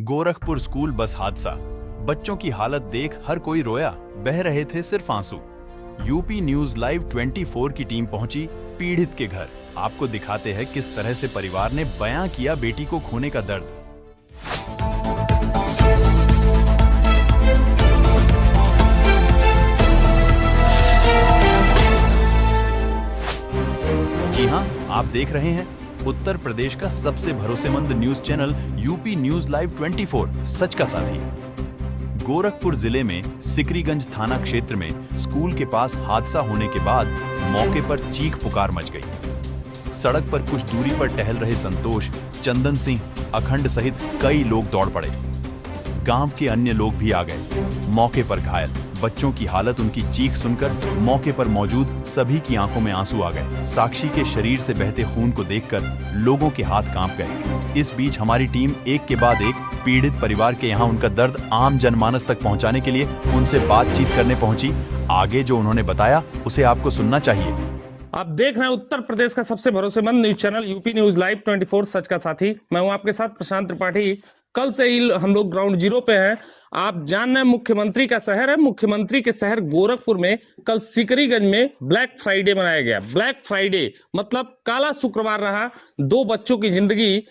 Gorakhpur school bus हादसा, बच्चों की हालत देख हर कोई रोया, बह रहे थे सिर्फ आंसू। यूपी न्यूज लाइव 24 की टीम पहुंची पीड़ित के घर। आपको दिखाते हैं किस तरह से परिवार ने बयां किया बेटी को खोने का दर्द। जी हां, आप देख रहे हैं उत्तर प्रदेश का सबसे भरोसेमंद news channel UP news live 24, सच का साथी। गोरखपुर जिले में सिकरीगंज थाना क्षेत्र में स्कूल के पास हादसा होने के बाद मौके पर चीख पुकार मच गई। सड़क पर कुछ दूरी पर टहल रहे संतोष, चंदन सिंह, अखंड सहित कई लोग दौड़ पड़े। गांव के अन्य लोग भी आ गए। मौके पर घायल बच्चों की हालत, उनकी चीख सुनकर मौके पर मौजूद सभी की आंखों में आंसू आ गए। साक्षी के शरीर से बहते खून को देखकर लोगों के हाथ कांप गए। इस बीच हमारी टीम एक के बाद एक पीड़ित परिवार के यहाँ उनका दर्द आम जनमानस तक पहुँचाने के लिए उनसे बातचीत करने पहुंची। आगे जो उन्होंने बताया उसे आपको सुनना चाहिए। आप देख रहे हैं उत्तर प्रदेश का सबसे भरोसेमंद news channel UP news live 24, सच का साथी। मैं हूं आपके साथ प्रशांत त्रिपाठी। कल से ही हम लोग ग्राउंड जीरो पे हैं। आप जान रहे हैं मुख्यमंत्री का शहर है। मुख्यमंत्री के शहर गोरखपुर में कल सिकरीगंज में ब्लैक फ्राइडे मनाया गया। ब्लैक फ्राइडे मतलब काला शुक्रवार रहा। 2 बच्चों की जिंदगी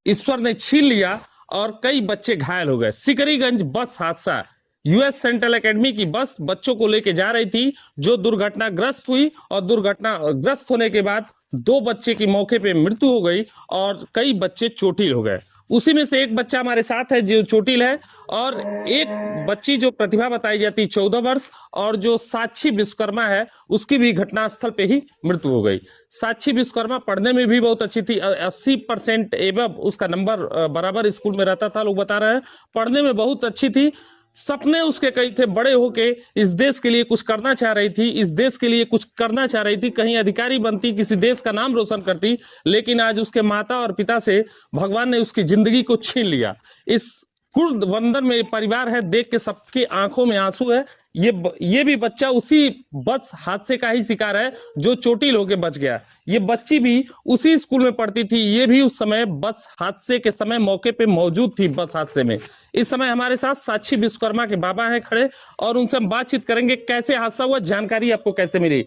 ईश्वर ने छीन लिया और कई बच्चे घायल हो गए। सिकरीगंज बस हादसा, यूएस सेंट्रल एकेडमी की बस बच्चों को लेके जा रही थी जो दुर्घटनाग्रस्त हुई और दुर्घटनाग्रस्त होने के बाद 2 बच्चे की मौके पे मृत्यु हो गई और कई बच्चे चोटिल हो गए। उसी में से एक बच्चा हमारे साथ है जो चोटिल है और एक बच्ची जो प्रतिभा बताई जाती है 14 वर्ष और जो साक्षी विश्वकर्मा है उसकी भी घटनास्थल पे ही मृत्यु हो गई। साक्षी विश्वकर्मा पढ़ने में भी बहुत अच्छी थी, 80% एबव उसका नंबर बराबर स्कूल में रहता था। लोग बता रहे हैं पढ़ने में बहुत अच्छी थी। सपने उसके कई थे, बड़े होके इस देश के लिए कुछ करना चाह रही थी, इस देश के लिए कुछ करना चाह रही थी, कहीं अधिकारी बनती, किसी देश का नाम रोशन करती। लेकिन आज उसके माता और पिता से भगवान ने उसकी जिंदगी को छीन लिया। इस कुर्द वंदन में परिवार है, देख के सबकी आंखों में आंसू है। ये भी बच्चा उसी बस हादसे का ही शिकार है जो चोटिल होके बच गया। ये बच्ची भी उसी स्कूल में पढ़ती थी, ये भी उस समय बस हादसे के समय मौके पे मौजूद थी बस हादसे में। इस समय हमारे साथ साक्षी विश्वकर्मा के बाबा हैं खड़े और उनसे हम बातचीत करेंगे कैसे हादसा हुआ, जानकारी आपको कैसे मिली।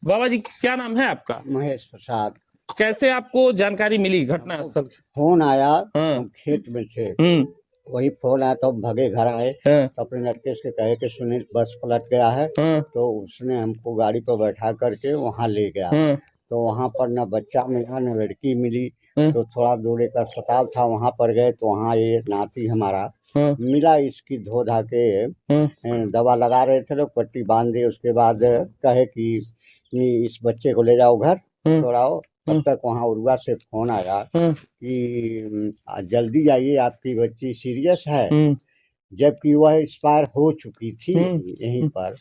बाबा जी क्या नाम है आपका? महेश प्रसाद। कैसे आपको जानकारी मिली घटना स्थल? फोन आया, हम खेत में थे, वही फोन आया तो भगे घर आए तो अपने लड़के से कहे कि सुनील बस पलट गया है। तो उसने हमको गाड़ी पर बैठा करके वहाँ ले गया। तो वहाँ पर न बच्चा मिला न लड़की मिली। तो थोड़ा दूर एक अस्पताल था, वहाँ पर गए तो वहाँ ये नाती हमारा मिला। इसकी धो धा के दवा लगा रहे थे लोग, पट्टी बांध दी। उसके बाद कहे कि इस बच्चे को ले जाओ घर छोड़ाओ। तब तक वहाँ उर्वा से फोन आया कि जल्दी आइए आपकी बच्ची सीरियस है, जबकि वह एक्सपायर हो चुकी थी यहीं पर।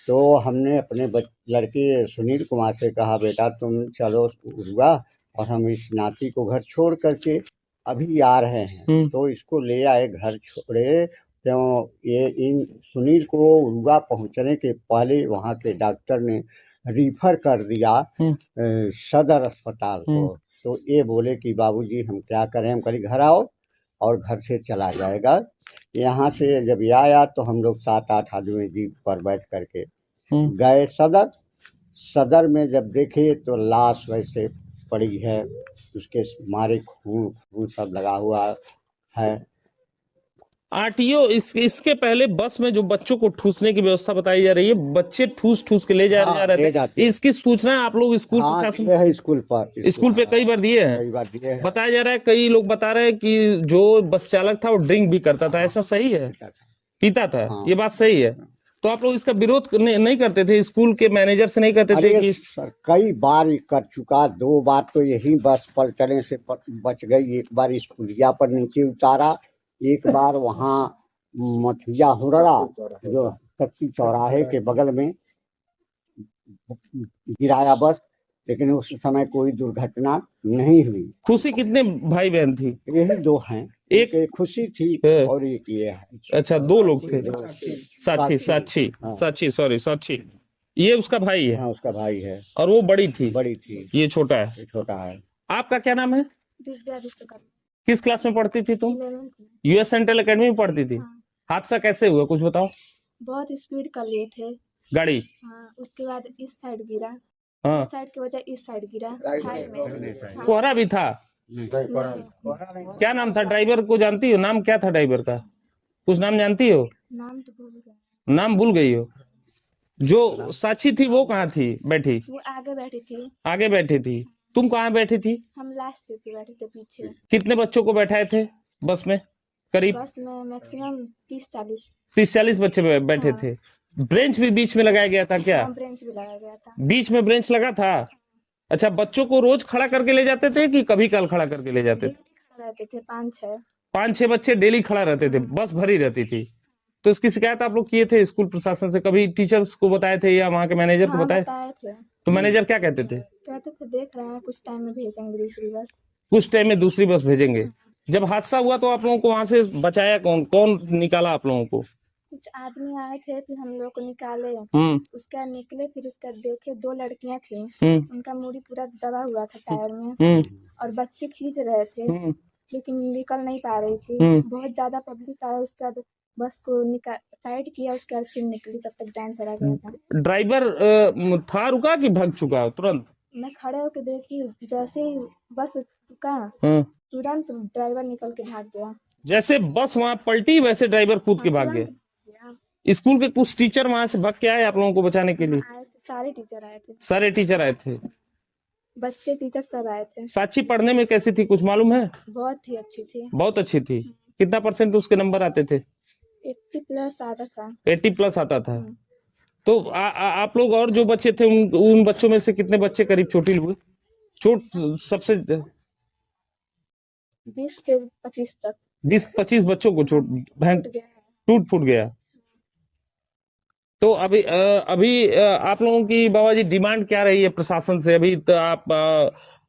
तो हमने अपने लड़के सुनील कुमार से कहा बेटा तुम चलो उर्वा और हम इस नाती को घर छोड़ करके अभी आ रहे हैं। तो इसको ले आए, घर छोड़े। तो ये इन सुनील को उर्वा पहुँचने के पहले वहाँ के डॉक्टर ने रिफर कर दिया सदर अस्पताल को। तो ये बोले कि बाबूजी हम क्या करें, हम कहीं घर आओ और घर से चला जाएगा। यहाँ से जब ये आया तो हम लोग 7-8 आदमी जीप पर बैठ करके गए सदर में। जब देखे तो लाश वैसे पड़ी है, उसके मारे खून सब लगा हुआ है। आरटीओ इसके पहले बस में जो बच्चों को ठूसने की व्यवस्था बताई जा रही है, बच्चे ठूस के ले जा रहे थे, इसकी सूचना आप लोग स्कूल प्रशासन स्कूल पे कई बार दिए हैं। बताया जा रहा है, कई लोग बता रहे हैं कि जो बस चालक था वो ड्रिंक भी करता था। ऐसा सही है? पीता था। ये बात सही है? तो आप लोग इसका विरोध नहीं करते थे? स्कूल के मैनेजर से नहीं करते थे कि कई बार कर चुका, 2 बार तो यही बस पलटने से बच गई। एक बार इस पुलिया पर नीचे उतारा, एक बार वहाँ मठिया हुरड़ा जो शक्ति चौराहे के बगल में गिराया बस, लेकिन उस समय कोई दुर्घटना नहीं हुई। खुशी कितने भाई बहन थी? यही 2 हैं, एक खुशी थी और एक ये है। अच्छा, 2 लोग थे। साक्षी ये उसका भाई है? हाँ उसका भाई है। और वो बड़ी थी? बड़ी थी। ये छोटा है? छोटा है। आपका क्या नाम है? किस क्लास में पढ़ती थी तुम? 11th में। यूएस सेंट्रल एकेडमी में पढ़ती थी। हाँ, हादसा कैसे हुआ कुछ बताओ। बहुत स्पीड कर लिए थे। गाड़ी। हाँ, उसके बाद इस साइड गिरा, हाँ, इस साइड के बजाय इस साइड गिरा, खाई में। हाँ, कोहरा भी था। नहीं, क्या नाम था ड्राइवर को जानती हो? नाम क्या था ड्राइवर का? कुछ नाम जानती हो? नाम तो भूल गए। नाम भूल गई हो। जो साक्षी थी वो कहाँ थी बैठी? वो आगे बैठी थी, आगे बैठी थी। तुम कहाँ बैठी थी? हम लास्ट सीट पे बैठे थे पीछे। कितने बच्चों को बैठाए थे बस में? करीब बस में मैक्सिमम 30-40। 30-40 बच्चे बैठे हाँ। थे। ब्रेंच भी बीच में लगाया गया था क्या? हाँ, ब्रेंच भी लगाया गया था। बीच में ब्रेंच लगा था। अच्छा, बच्चों को रोज खड़ा करके ले जाते थे कि कभी कल खड़ा करके ले जाते थे? डेली खड़े रहते थे 5-6। 5-6 बच्चे डेली खड़ा रहते थे, बस भरी रहती थी। तो इसकी शिकायत आप लोग किए थे स्कूल प्रशासन से? कभी टीचर्स को बताए थे या वहाँ के मैनेजर को हाँ, बताए? बताए थे। तो मैनेजर क्या कहते थे? कहते थे देख रहे हैं, कुछ टाइम में भेजेंगे दूसरी बस। कुछ टाइम में दूसरी बस भेजेंगे। जब हादसा हुआ तो आप लोगों को वहां से बचाया कौन? कौन निकाला आप लोगों को? कुछ आदमी आए थे, फिर हम लोग को निकाले। उसके बाद निकले, फिर उसके बाद देखे 2 लड़कियां थी, उनका मुड़ी पूरा दबा हुआ था टायर में, और बच्चे खींच रहे थे लेकिन निकल नहीं पा रही थी। बहुत ज्यादा पब्लिक आया, उसके बाद बस को साइड किया, उसके बाद फिर निकली, तब तक जान चला गया था। ड्राइवर था रुका कि भाग चुका तुरंत? मैं खड़े होकर देखी, जैसे ही बस रुका तुरंत ड्राइवर निकल के भाग गया। जैसे बस वहां पलटी वैसे ड्राइवर कूद के भाग गया। स्कूल के कुछ टीचर वहां से भाग के आए आप लोगों को बचाने के लिए? आए थे, सारे टीचर आए थे, सारे टीचर आए थे। बच्चे टीचर सब आए थे। साक्षी पढ़ने में कैसी थी कुछ मालूम है? बहुत ही अच्छी थी। बहुत अच्छी थी। कितना % उसके नंबर आते थे? 80+ आता था। 80+ आता था। तो आप लोग और जो बच्चे थे उन बच्चों में से कितने बच्चे करीब चोटिल हुए? चोट सबसे 20 से 25 तक 20-25 बच्चों को चोट टूट गया है। टूट फूट गया। तो अभी आप लोगों की बाबा जी डिमांड क्या रही है प्रशासन से? अभी तो आप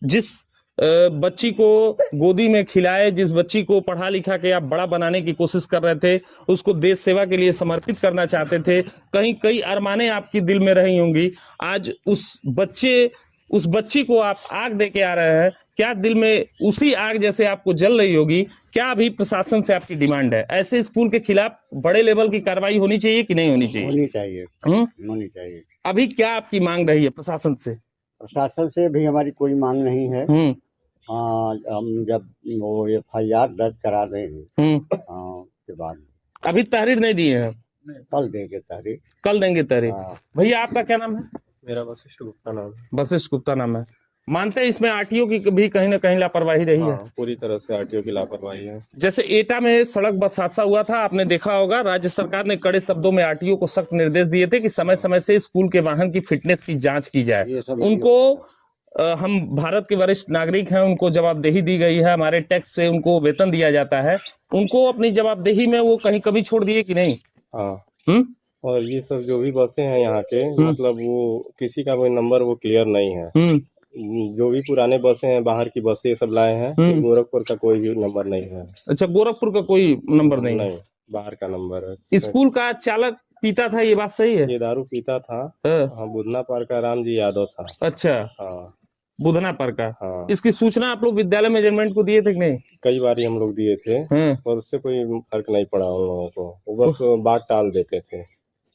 जिस बच्ची को गोदी में खिलाए, जिस बच्ची को पढ़ा लिखा के आप बड़ा बनाने की कोशिश कर रहे थे, उसको देश सेवा के लिए समर्पित करना चाहते थे, कहीं कई अरमाने आपकी दिल में रही होंगी। आज उस बच्ची को आप आग दे के आ रहे हैं, क्या दिल में उसी आग जैसे आपको जल रही होगी? क्या अभी प्रशासन से आपकी डिमांड है? ऐसे स्कूल के खिलाफ बड़े लेवल की कार्रवाई होनी चाहिए कि नहीं होनी चाहिए? होनी चाहिए, होनी चाहिए। अभी क्या आपकी मांग रही है प्रशासन से? प्रशासन से भी हमारी कोई मांग नहीं है। हम जब वो FIR दर्ज करा देंगे के बाद। अभी तहरीर नहीं दिए हैं? कल देंगे तहरीर। कल देंगे तहरीर। भैया आपका क्या नाम है? मेरा वशिष्ठ गुप्ता नाम है। वशिष्ठ गुप्ता नाम है। मानते हैं इसमें आरटीओ की भी कहीं ना कहीं लापरवाही रही है? पूरी तरह से आरटीओ की लापरवाही है। जैसे एटा में सड़क बस हादसा हुआ था, आपने देखा होगा, राज्य सरकार ने कड़े शब्दों में आरटीओ को सख्त निर्देश दिए थे कि समय समय से स्कूल के वाहन की फिटनेस की जांच की जाए। उनको हम भारत के वरिष्ठ नागरिक हैं, उनको जवाबदेही दी गई है, हमारे टैक्स से उनको वेतन दिया जाता है। उनको अपनी जवाबदेही में वो कहीं कभी छोड़ दिए कि नहीं? हाँ। और ये सब जो भी बसें हैं यहाँ के, मतलब वो किसी का कोई नंबर वो क्लियर नहीं है। जो भी पुराने बसें हैं, बाहर की बसें सब लाए हैं, गोरखपुर का कोई भी नंबर नहीं है। अच्छा, गोरखपुर का कोई नंबर नहीं? नहीं, बाहर का नंबर है। स्कूल का चालक पीता था, ये बात सही है? ये दारू पीता था। हाँ, बुधना पार का राम जी यादव था। अच्छा, हाँ, बुधना पर का। हाँ। इसकी सूचना आप लोग विद्यालय मैनेजमेंट को दिए थे कि नहीं? कई बार हम लोग दिए थे, और उससे कोई फर्क नहीं पड़ा उन लोगों को। वो बस बात टाल देते थे।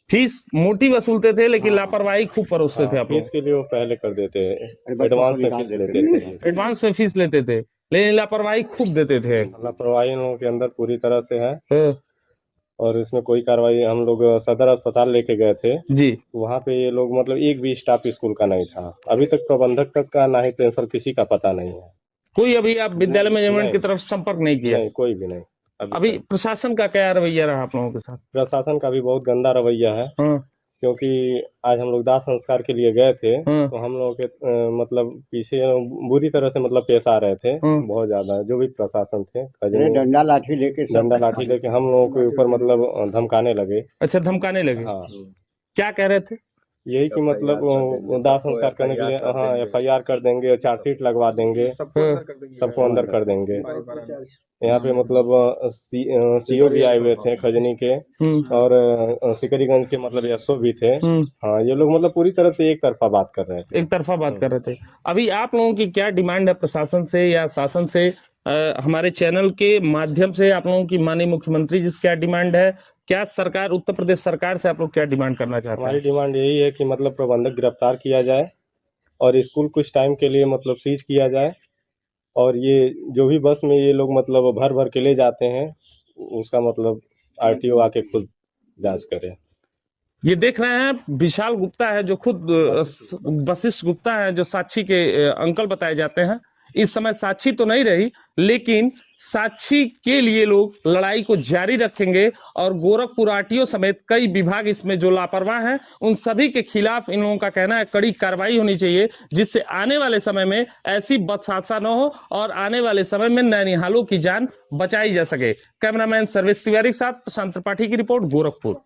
फीस मोटी वसूलते थे, लेकिन लापरवाही खूब परोसते थे आप लोग। फीस के लिए वो पहले कर देते, एडवांस में फीस लेते थे। एडवांस में फीस लेते थे, लेकिन लापरवाही खूब देते थे। लापरवाही इन लोगों के अंदर पूरी तरह से है। और इसमें कोई कार्रवाई, हम लोग सदर अस्पताल लेके गए थे जी, वहाँ पे ये लोग मतलब एक भी स्टाफ स्कूल का नहीं था। अभी तक प्रबंधक तक का ना ही प्रिंसिपल, किसी का पता नहीं है। कोई अभी आप विद्यालय मैनेजमेंट की तरफ संपर्क नहीं किया? नहीं, कोई भी नहीं। अभी प्रशासन का क्या रवैया रहा आप लोगों के साथ? प्रशासन का भी बहुत गंदा रवैया है। क्योंकि आज हम लोग दाह संस्कार के लिए गए थे, तो हम लोग के मतलब पीछे बुरी तरह से मतलब पेश आ रहे थे, बहुत ज्यादा। जो भी प्रशासन थे, डंडा लाठी लेके हम लोगों के ऊपर मतलब धमकाने लगे। अच्छा, धमकाने लगे? हाँ। क्या कह रहे थे? यही कि मतलब दाह संस्कार करने के लिए FIR कर देंगे, चार्जशीट लगवा देंगे, सबको अंदर कर देंगे। यहाँ पे मतलब CO भी आए हुए थे खजनी के, और सिकरीगंज के मतलब SO भी थे। हाँ, ये लोग मतलब पूरी तरह से एक तरफा बात कर रहे थे। एक तरफा बात कर रहे थे। अभी आप लोगों की क्या डिमांड है प्रशासन से या शासन से? हमारे चैनल के माध्यम से आप लोगों की माननीय मुख्यमंत्री जी से क्या डिमांड है, क्या सरकार, उत्तर प्रदेश सरकार से आप लोग क्या डिमांड करना चाहते हैं? हमारी डिमांड यही है कि मतलब प्रबंधक गिरफ्तार किया जाए और स्कूल कुछ टाइम के लिए मतलब सीज किया जाए, और ये जो भी बस में ये लोग मतलब भर भर के ले जाते हैं उसका मतलब आरटीओ आके खुद जांच करे। ये देख रहे हैं विशाल गुप्ता है जो खुद वशिष्ठ गुप्ता है जो साक्षी के अंकल बताए जाते हैं। इस समय साक्षी तो नहीं रही, लेकिन साक्षी के लिए लोग लड़ाई को जारी रखेंगे और गोरखपुर आरटीओ समेत कई विभाग इसमें जो लापरवाह हैं उन सभी के खिलाफ इन लोगों का कहना है कड़ी कार्रवाई होनी चाहिए, जिससे आने वाले समय में ऐसी बदहादसा न हो और आने वाले समय में नैनिहालों की जान बचाई जा सके। कैमरामैन सर्वेश तिवारी के साथ प्रशांत त्रिपाठी की रिपोर्ट, गोरखपुर।